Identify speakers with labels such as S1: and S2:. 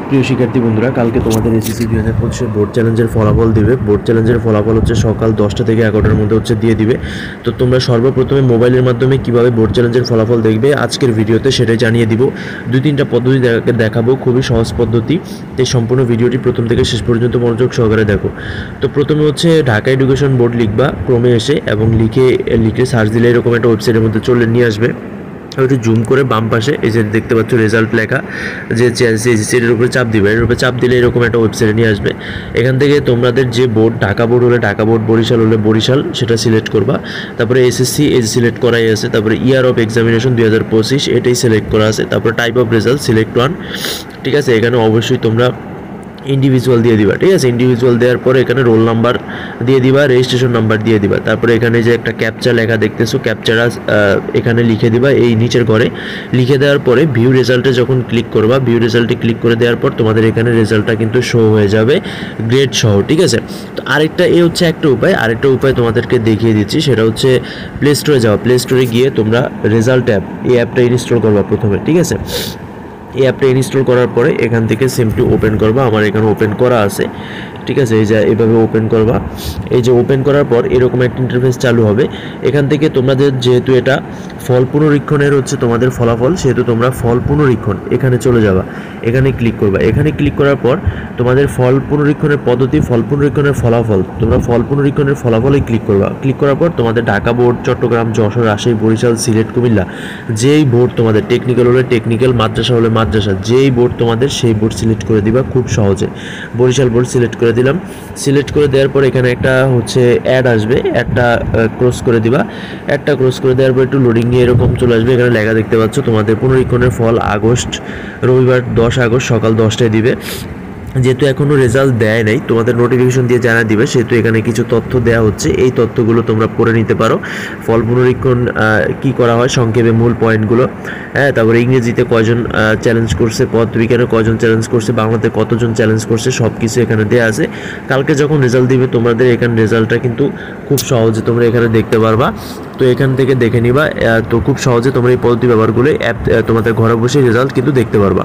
S1: প্রিয় শিক্ষার্থী বন্ধুরা, কালকে তোমাদের এসএসসি 2025 বোর্ড চ্যালেঞ্জের ফলাফল দিবে। বোর্ড চ্যালেঞ্জের ফলাফল হচ্ছে সকাল 10টা থেকে 11টার মধ্যে দিয়ে দিবে। তো তোমরা সর্বপ্রথমে মোবাইলের মাধ্যমে কীভাবে বোর্ড চ্যালেঞ্জের ফলাফল দেখবে আজকের ভিডিওতে সেটাই জানিয়ে দিব। 2-3টা পদ্ধতি দেখাবো, খুবই সহজ পদ্ধতি। এই সম্পূর্ণ ভিডিওটি প্রথম থেকে শেষ পর্যন্ত মনোযোগ সহকারে দেখো। তো প্রথমে হচ্ছে ঢাকা এডুকেশন বোর্ড লিখবা ক্রমে এসে, এবং লিখে সার্চ দিলে এরকম একটা ওয়েবসাইটের মধ্যে নিয়ে আসবে। একটু জুম করে বাম পাশে এই যে দেখতে পাচ্ছ রেজাল্ট লেখা, যে সেটার উপরে চাপ দিবে। এর উপরে চাপ দিলে এরকম একটা ওয়েবসাইটে নিয়ে আসবে। এখান থেকে তোমাদের যে বোর্ড, ঢাকা বোর্ড হলে ঢাকা বোর্ড, বরিশাল হলে বরিশাল, সেটা সিলেক্ট করবা। তারপরে এসএসসি সিলেক্ট করাই আছে। তারপরে ইয়ার অফ এক্সামিনেশন 2025 এটাই সিলেক্ট করা আছে। তারপরে type of result select one, ঠিক আছে। এখানে অবশ্যই তোমরা ইন্ডিভিজুয়াল দিয়ে দিবা, ঠিক আছে। ইন্ডিভিজুয়াল দেওয়ার পরে এখানে রোল নাম্বার দিয়ে দিবা, রেজিস্ট্রেশন নাম্বার দিয়ে দিবা। তারপরে এখানে যে একটা ক্যাপচা লেখা দেখতেছো, ক্যাপচারা এখানে লিখে দিবা এই নিচের ঘরে। লিখে দেওয়ার পরে ভিউ রেজাল্টে যখন ক্লিক করবা, ভিউ রেজাল্টে ক্লিক করে দেওয়ার পর তোমাদের এখানে রেজাল্টটা কিন্তু শো হয়ে যাবে গ্রেড সহ, ঠিক আছে। তো আরেকটা হচ্ছে একটা উপায়, আরেকটা উপায় তোমাদেরকে দেখিয়ে দিচ্ছি। সেটা হচ্ছে প্লে স্টোরে যাওয়া। প্লে স্টোরে গিয়ে তোমরা রেজাল্ট অ্যাপ, এই অ্যাপটা ইনস্টল করবা প্রথমে, ঠিক আছে। এই অ্যাপটা ইনস্টল করার পরে এখান থেকে সিম্পলি ওপেন করবা। আমার এখানে ওপেন করা আছে, ঠিক আছে। এই যে এভাবে ওপেন করবা। এই যে ওপেন করার পর এরকম একটা ইন্টারফেস চালু হবে। এখান থেকে তোমাদের যেহেতু এটা ফল পুনরীক্ষণের হচ্ছে তোমাদের ফলাফল, সেহেতু তোমরা ফল পুনরীক্ষণ এখানে চলে যাবা। এখানে ক্লিক করবা। এখানে ক্লিক করার পর তোমাদের ফল পুনরীক্ষণের পদ্ধতি, ফল পুনরীক্ষণের ফলাফল, তোমরা ফল পুনরীক্ষণের ফলাফলে ক্লিক করবা। ক্লিক করার পর তোমাদের ঢাকা বোর্ড, চট্টগ্রাম, যশোর, রাজশাহী, বরিশাল, সিলেট, কুমিল্লা, যেই বোর্ড তোমাদের, টেকনিক্যাল হলে টেকনিক্যাল, মাদ্রাসা হলে মাদ্রাসা, যেই বোর্ড তোমাদের সেই বোর্ড সিলেক্ট করে দিবা খুব সহজে। বরিশাল বোর্ড সিলেক্ট করে দিলাম। সিলেক্ট করে দেওয়ার পর এখানে একটা হচ্ছে অ্যাড আসবে, একটা ক্রস করে দিবা। একটা ক্রস করে দেওয়ার পর একটু লোডিং নিয়ে এরকম চলে আসবে। এখানে লেখা দেখতে পাচ্ছ তোমাদের পুনরীক্ষণের ফল রবিবার 10 আগস্ট সকাল 10টায় দিবে। যেহেতু এখনও রেজাল্ট দেয় নাই, তোমাদের নোটিফিকেশন দিয়ে জানা দিবে, সেহেতু এখানে কিছু তথ্য দেওয়া হচ্ছে। এই তথ্যগুলো তোমরা পড়ে নিতে পারো। ফল পুনরীক্ষণ কী করা হয় সংক্ষেপে, মূল পয়েন্টগুলো, হ্যাঁ। তারপরে ইংরেজিতে কয়জন চ্যালেঞ্জ করছে, পদার্থবিজ্ঞানে কয়জন চ্যালেঞ্জ করছে, বাংলাতে কতজন চ্যালেঞ্জ করছে, সব কিছু এখানে দেওয়া আছে। কালকে যখন রেজাল্ট দিবে তোমাদের এখানে রেজাল্টটা কিন্তু খুব সহজে তোমরা এখানে দেখতে পারবা। তো এখান থেকে দেখে নিবা। তো খুব সহজে তোমরা এই পদ্ধতি ব্যবহার করে অ্যাপ তোমাদের ঘরে বসে রেজাল্ট কিন্তু দেখতে পারবা।